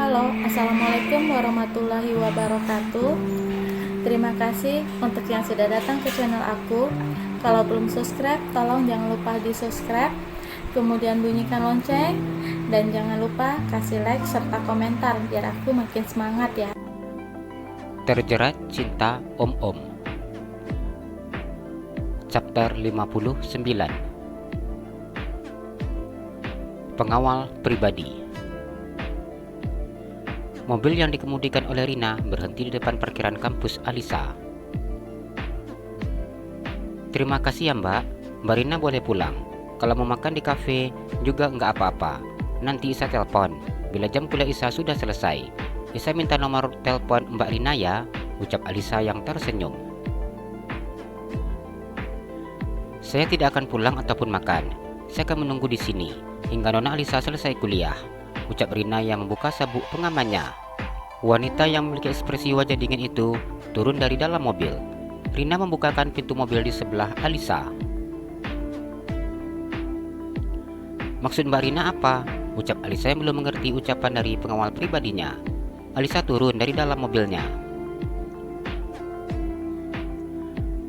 Halo, Assalamualaikum warahmatullahi wabarakatuh. Terima kasih untuk yang sudah datang ke channel aku. Kalau belum subscribe, tolong jangan lupa di subscribe, kemudian bunyikan lonceng, dan jangan lupa kasih like serta komentar biar aku makin semangat ya. Terjerat Cinta Om-Om, Chapter 59. Pengawal Pribadi. Mobil yang dikemudikan oleh Rina berhenti di depan parkiran kampus Alisa. "Terima kasih ya Mbak Rina boleh pulang. Kalau mau makan di kafe juga nggak apa-apa. Nanti Isa telepon bila jam kuliah Isa sudah selesai. Isa minta nomor telepon Mbak Rina ya," ucap Alisa yang tersenyum. "Saya tidak akan pulang ataupun makan. Saya akan menunggu di sini hingga Nona Alisa selesai kuliah," ucap Rina yang membuka sabuk pengamannya. Wanita yang memiliki ekspresi wajah dingin itu turun dari dalam mobil. Rina membukakan pintu mobil di sebelah Alisa. "Maksud Mbak Rina apa?" ucap Alisa yang belum mengerti ucapan dari pengawal pribadinya. Alisa turun dari dalam mobilnya.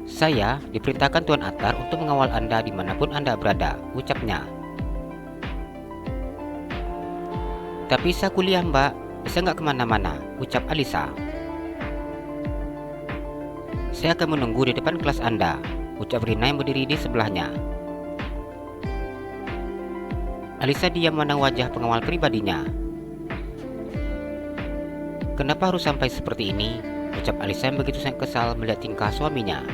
"Saya diperintahkan Tuan Atar untuk mengawal Anda dimanapun Anda berada," ucapnya. "Tapi saya kuliah Mbak, saya nggak kemana-mana," ucap Alisa. "Saya akan menunggu di depan kelas Anda," ucap Rina yang berdiri di sebelahnya. Alisa diam memandang wajah pengawal pribadinya. "Kenapa harus sampai seperti ini?" ucap Alisa yang begitu sangat kesal melihat tingkah suaminya.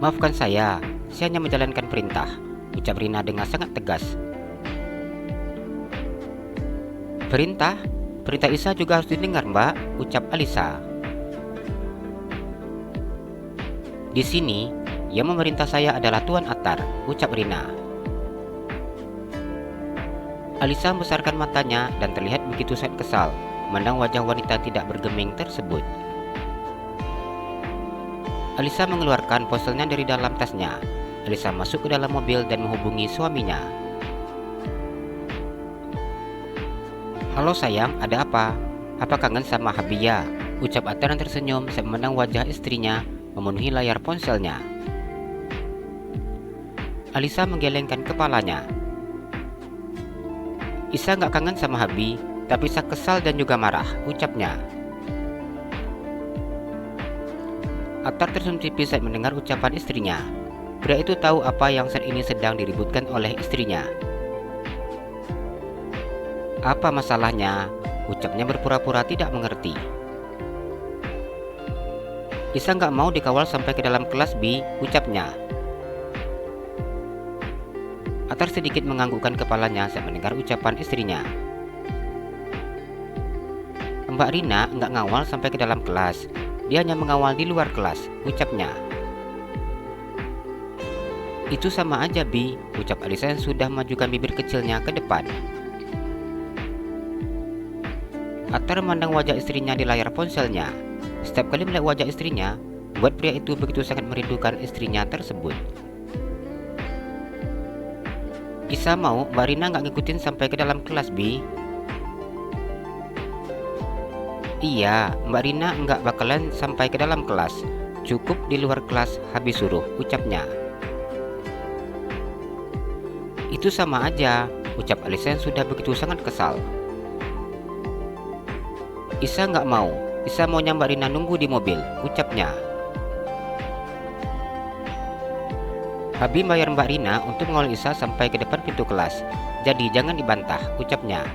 "Maafkan saya hanya menjalankan perintah," ucap Rina dengan sangat tegas. Perintah Isa juga harus didengar Mbak," ucap Alisa. "Di sini yang memerintah saya adalah Tuan Atar," ucap Rina. Alisa membesarkan matanya dan terlihat begitu sangat kesal memandang wajah wanita tidak bergeming tersebut. Alisa mengeluarkan ponselnya dari dalam tasnya. Alisa masuk ke dalam mobil dan menghubungi suaminya. "Halo sayang, ada apa? Apa kangen sama Habia?" ucap Atar yang tersenyum saat memandang wajah istrinya memenuhi layar ponselnya. Alisa menggelengkan kepalanya. "Isa nggak kangen sama Habi, tapi Isa kesal dan juga marah," ucapnya. Atar tersenyum tipis saat mendengar ucapan istrinya. Pria itu tahu apa yang saat ini sedang diributkan oleh istrinya. "Apa masalahnya?" ucapnya berpura-pura tidak mengerti. "Isa nggak mau dikawal sampai ke dalam kelas Bi," ucapnya. Atar sedikit menganggukkan kepalanya saat mendengar ucapan istrinya. "Mbak Rina nggak ngawal sampai ke dalam kelas, dia hanya mengawal di luar kelas," ucapnya. "Itu sama aja Bi," ucap Alisa yang sudah memajukan bibir kecilnya ke depan. Atar memandang wajah istrinya di layar ponselnya. Setiap kali melihat wajah istrinya, buat pria itu begitu sangat merindukan istrinya tersebut. "Isa mau Mbak Rina nggak ngikutin sampai ke dalam kelas Bi?" "Iya, Mbak Rina nggak bakalan sampai ke dalam kelas. Cukup di luar kelas habis suruh," ucapnya. "Itu sama aja," ucap Alisa yang sudah begitu sangat kesal. "Isa nggak mau. Isa maunya Mbak Rina nunggu di mobil," ucapnya. "Habi bayar Mbak Rina untuk mengawal Isa sampai ke depan pintu kelas. Jadi jangan dibantah," ucapnya.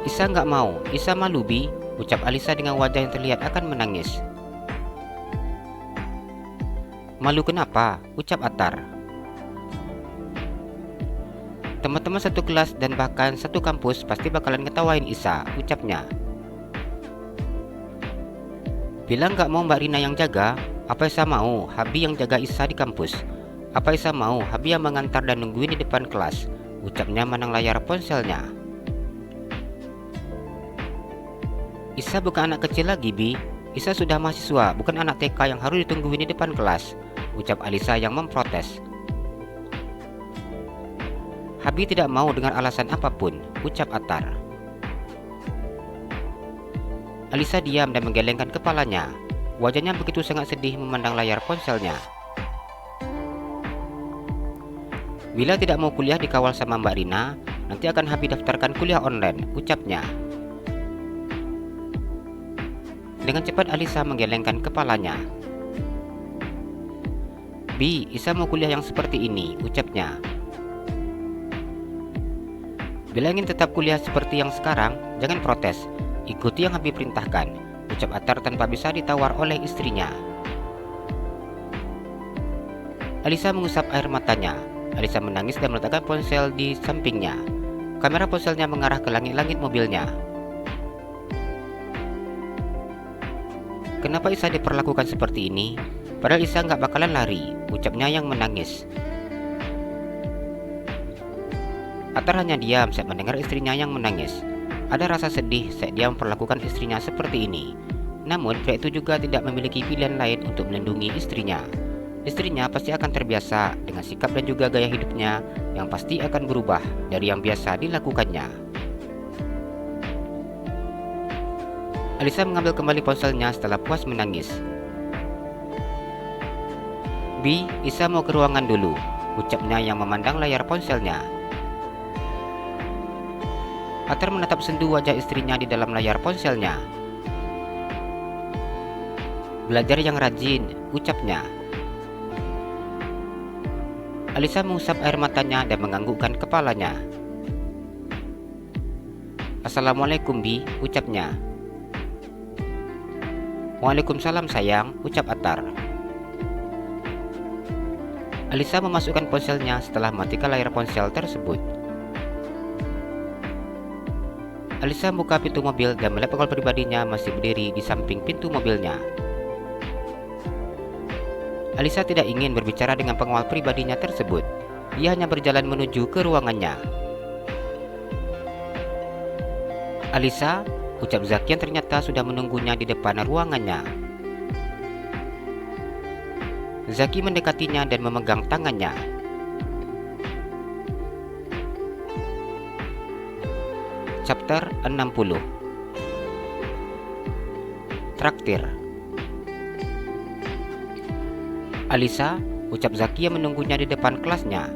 "Isa nggak mau. Isa malu Bi," ucap Alisa dengan wajah yang terlihat akan menangis. "Malu kenapa?" ucap Atar. "Teman-teman satu kelas dan bahkan satu kampus pasti bakalan ngetawain Isa," ucapnya. "Bilang nggak mau Mbak Rina yang jaga, apa Isa mau Habi yang jaga Isa di kampus? Apa Isa mau Habi yang mengantar dan nungguin di depan kelas?" ucapnya menang layar ponselnya. "Isa bukan anak kecil lagi Bi. Isa sudah mahasiswa, bukan anak TK yang harus ditungguin di depan kelas," ucap Alisa yang memprotes. Habi tidak mau dengar alasan apapun, ucap Atar. Alisa diam dan menggelengkan kepalanya. Wajahnya begitu sangat sedih memandang layar ponselnya. Bila tidak mau kuliah dikawal sama Mbak Rina, nanti akan Habi daftarkan kuliah online, ucapnya. Dengan cepat Alisa menggelengkan kepalanya. Bi, Isa mau kuliah yang seperti ini, ucapnya. Bila ingin tetap kuliah seperti yang sekarang, jangan protes. Ikuti yang Habi perintahkan, ucap Atar tanpa bisa ditawar oleh istrinya. Alisa mengusap air matanya. Alisa menangis dan meletakkan ponsel di sampingnya. Kamera ponselnya mengarah ke langit-langit mobilnya. Kenapa Isa diperlakukan seperti ini? Padahal Isa nggak bakalan lari, ucapnya yang menangis. Atar hanya diam saat mendengar istrinya yang menangis. Ada rasa sedih saat dia memperlakukan istrinya seperti ini. Namun pria itu juga tidak memiliki pilihan lain untuk melindungi istrinya. Istrinya pasti akan terbiasa dengan sikap dan juga gaya hidupnya yang pasti akan berubah dari yang biasa dilakukannya. Alisa mengambil kembali ponselnya setelah puas menangis. Bi, Isa mau ke ruangan dulu, ucapnya yang memandang layar ponselnya. Atar menatap sendu wajah istrinya di dalam layar ponselnya. Belajar yang rajin, ucapnya. Alisa mengusap air matanya dan menganggukkan kepalanya. Assalamualaikum Bi, ucapnya. Waalaikumsalam sayang, ucap Atar. Alisa memasukkan ponselnya setelah matikan layar ponsel tersebut. Alisa membuka pintu mobil dan melihat pengawal pribadinya masih berdiri di samping pintu mobilnya. Alisa tidak ingin berbicara dengan pengawal pribadinya tersebut. Ia hanya berjalan menuju ke ruangannya. Alisa, ucap Zaki yang ternyata sudah menunggunya di depan ruangannya. Zaki mendekatinya dan memegang tangannya. Chapter 60. Traktir. Alisa, ucap Zaki yang menunggunya di depan kelasnya.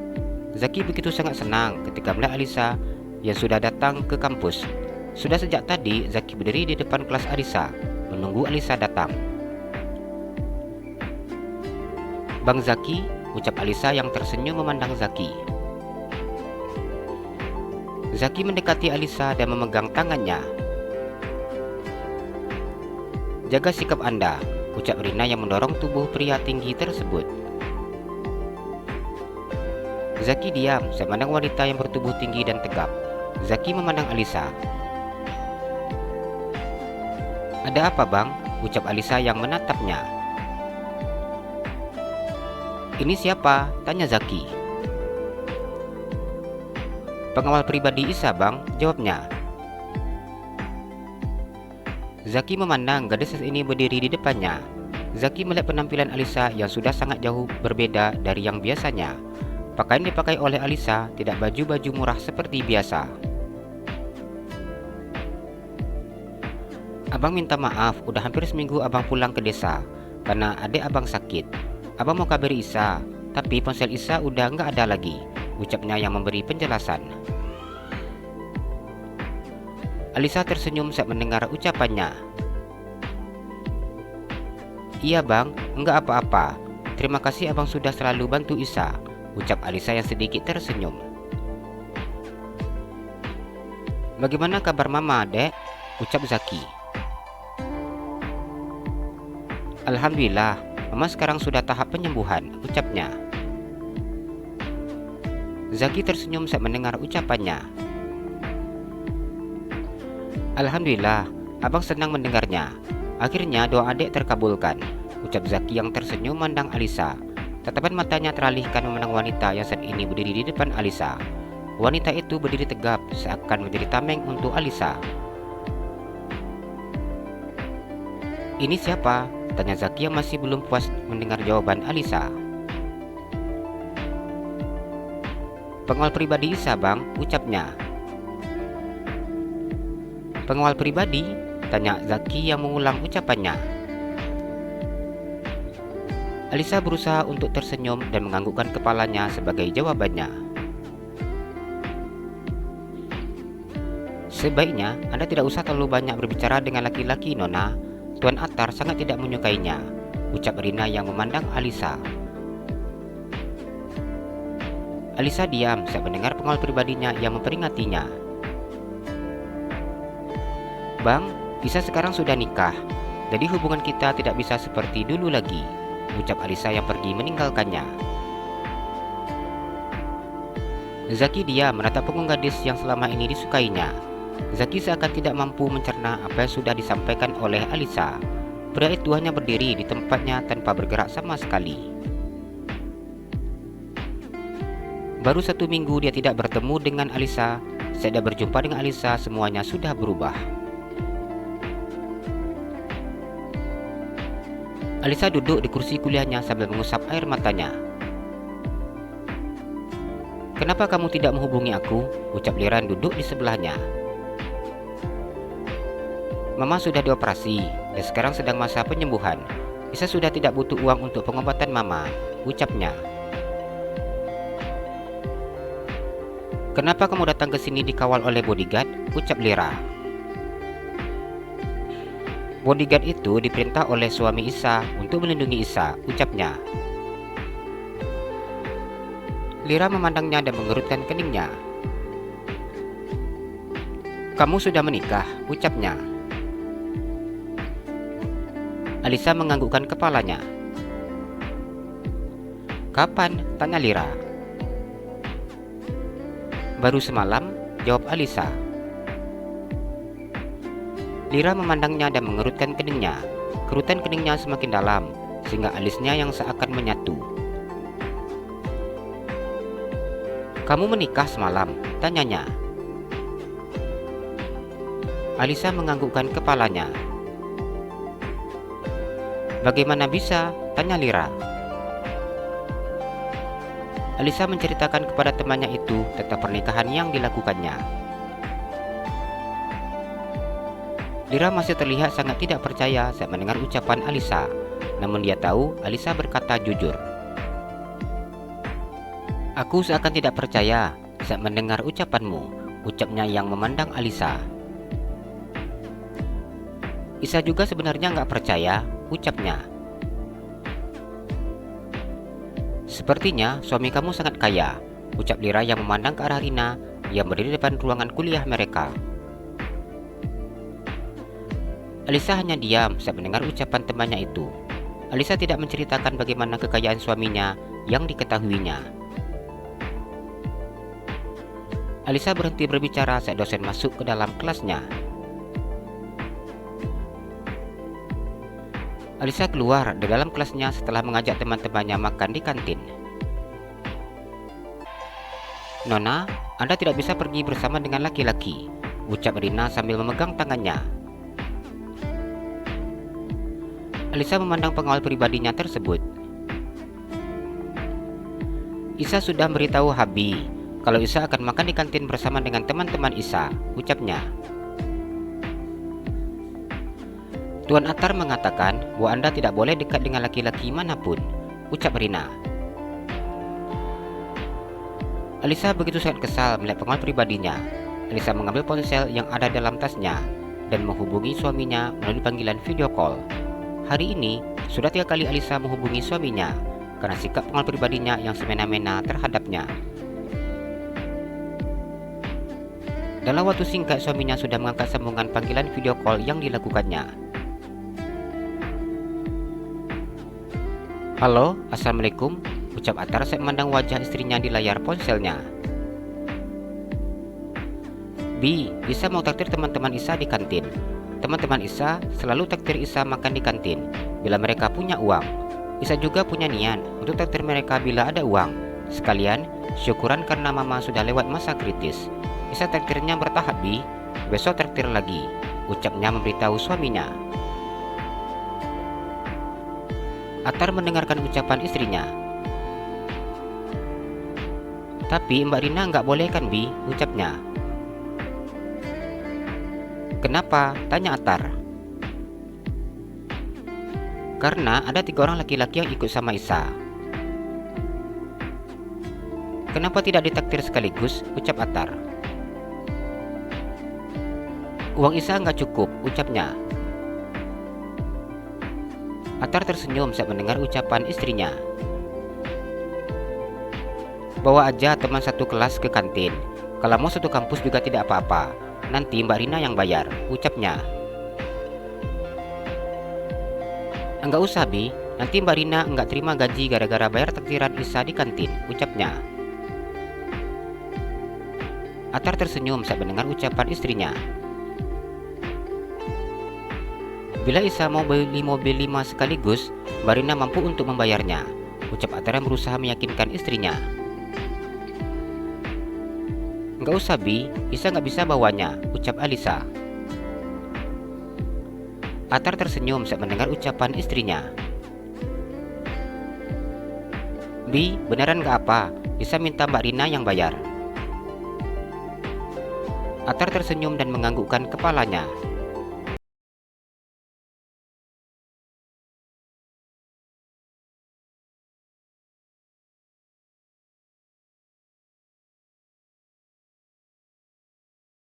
Zaki begitu sangat senang ketika melihat Alisa yang sudah datang ke kampus. Sudah sejak tadi Zaki berdiri di depan kelas Alisa, menunggu Alisa datang. Bang Zaki, ucap Alisa yang tersenyum memandang Zaki. Zaki mendekati Alisa dan memegang tangannya. Jaga sikap Anda, ucap Rina yang mendorong tubuh pria tinggi tersebut. Zaki diam saat memandang wanita yang bertubuh tinggi dan tegap. Zaki memandang Alisa. Ada apa bang? Ucap Alisa yang menatapnya. Ini siapa? Tanya Zaki. Pengawal pribadi Isa bang, jawabnya. Zaki memandang gadis ini berdiri di depannya. Zaki melihat penampilan Alisa yang sudah sangat jauh berbeda dari yang biasanya. Pakaian dipakai oleh Alisa tidak baju-baju murah seperti biasa. Abang minta maaf, udah hampir seminggu abang pulang ke desa karena adik abang sakit. Abang mau kabari Isa, tapi ponsel Isa udah nggak ada lagi, ucapnya yang memberi penjelasan. Alisa tersenyum saat mendengar ucapannya. Iya bang, enggak apa-apa. Terima kasih abang sudah selalu bantu Isa, ucap Alisa yang sedikit tersenyum. Bagaimana kabar mama, dek? Ucap Zaki. Alhamdulillah, mama sekarang sudah tahap penyembuhan, ucapnya. Zaki tersenyum saat mendengar ucapannya. Alhamdulillah, abang senang mendengarnya. Akhirnya doa adik terkabulkan, ucap Zaki yang tersenyum memandang Alisa. Tatapan matanya teralihkan memandang wanita yang saat ini berdiri di depan Alisa. Wanita itu berdiri tegap seakan menjadi tameng untuk Alisa. Ini siapa? Tanya Zaki yang masih belum puas mendengar jawaban Alisa. Pengawal pribadi Isa bang, ucapnya. Pengawal pribadi? Tanya Zaki yang mengulang ucapannya. Alisa berusaha untuk tersenyum dan menganggukkan kepalanya sebagai jawabannya. Sebaiknya Anda tidak usah terlalu banyak berbicara dengan laki-laki, Nona. Tuan Attar sangat tidak menyukainya, ucap Rina yang memandang Alisa. Alisa diam saat mendengar pengawal pribadinya yang memperingatinya. Bang, Isa sekarang sudah nikah, jadi hubungan kita tidak bisa seperti dulu lagi, ucap Alisa yang pergi meninggalkannya. Zaki diam menatap punggung gadis yang selama ini disukainya. Zaki seakan tidak mampu mencerna apa yang sudah disampaikan oleh Alisa. Pria itu hanya berdiri di tempatnya tanpa bergerak sama sekali. Baru 1 minggu dia tidak bertemu dengan Alisa. Saat dia berjumpa dengan Alisa, semuanya sudah berubah. Alisa duduk di kursi kuliahnya sambil mengusap air matanya. Kenapa kamu tidak menghubungi aku? Ucap Liran duduk di sebelahnya. Mama sudah dioperasi dan sekarang sedang masa penyembuhan. Isa sudah tidak butuh uang untuk pengobatan Mama, ucapnya. Kenapa kamu datang ke sini dikawal oleh bodyguard? Ucap Lira. Bodyguard itu diperintah oleh suami Isa untuk melindungi Isa, ucapnya. Lira memandangnya dan mengerutkan keningnya. Kamu sudah menikah, ucapnya. Alisa menganggukkan kepalanya. Kapan? Tanya Lira. Baru semalam, jawab Alisa. Lira memandangnya dan mengerutkan keningnya. Kerutan keningnya semakin dalam, sehingga alisnya yang seakan menyatu. Kamu menikah semalam? Tanyanya. Alisa menganggukkan kepalanya. Bagaimana bisa? Tanya Lira. Alisa menceritakan kepada temannya itu tentang pernikahan yang dilakukannya. Lira masih terlihat sangat tidak percaya saat mendengar ucapan Alisa, namun dia tahu Alisa berkata jujur. Aku seakan tidak percaya saat mendengar ucapanmu, ucapnya yang memandang Alisa. Isa juga sebenarnya nggak percaya, ucapnya. Sepertinya suami kamu sangat kaya, ucap Lira yang memandang ke arah Rina yang berdiri di depan ruangan kuliah mereka. Alisa hanya diam saat mendengar ucapan temannya itu. Alisa tidak menceritakan bagaimana kekayaan suaminya yang diketahuinya. Alisa berhenti berbicara saat dosen masuk ke dalam kelasnya. Alisa keluar dari dalam kelasnya setelah mengajak teman-temannya makan di kantin. Nona, Anda tidak bisa pergi bersama dengan laki-laki, ucap Rina sambil memegang tangannya. Alisa memandang pengawal pribadinya tersebut. Isa sudah memberitahu Habi kalau Isa akan makan di kantin bersama dengan teman-teman Isa, ucapnya. Tuan Attar mengatakan bahwa Anda tidak boleh dekat dengan laki-laki manapun, ucap Rina. Alisa begitu sangat kesal melihat pengawal pribadinya. Alisa mengambil ponsel yang ada dalam tasnya dan menghubungi suaminya melalui panggilan video call. Hari ini, sudah 3 kali Alisa menghubungi suaminya karena sikap pengawal pribadinya yang semena-mena terhadapnya. Dalam waktu singkat, suaminya sudah mengangkat sambungan panggilan video call yang dilakukannya. Halo, Assalamualaikum, ucap Attar saat memandang wajah istrinya di layar ponselnya. Bi, Isa mau traktir teman-teman Isa di kantin. Teman-teman Isa selalu traktir Isa makan di kantin bila mereka punya uang. Isa juga punya niat untuk traktir mereka bila ada uang. Sekalian, syukuran karena Mama sudah lewat masa kritis. Isa traktirnya bertahap, Bi. Besok traktir lagi, ucapnya memberitahu suaminya. Attar mendengarkan ucapan istrinya. Tapi Mbak Rina nggak boleh kan, Bi? Ucapnya. Kenapa? Tanya Atar. Karena ada 3 orang laki-laki yang ikut sama Isa. Kenapa tidak ditakdir sekaligus? Ucap Atar. Uang Isa nggak cukup, ucapnya. Atar tersenyum saat mendengar ucapan istrinya. Bawa aja teman satu kelas ke kantin. Kalau mau satu kampus juga tidak apa-apa. Nanti Mbak Rina yang bayar, ucapnya. Enggak usah, Bi. Nanti Mbak Rina enggak terima gaji gara-gara bayar takdiran Isa di kantin, ucapnya. Atar tersenyum saat mendengar ucapan istrinya. Bila Isa mau beli mobil 5 sekaligus, Mbak Rina mampu untuk membayarnya, ucap Atar yang berusaha meyakinkan istrinya. Enggak usah, Bi. Isa nggak bisa bawanya, ucap Alisa. Atar tersenyum saat mendengar ucapan istrinya. Bi, beneran nggak apa? Isa minta Mbak Rina yang bayar. Atar tersenyum dan menganggukkan kepalanya.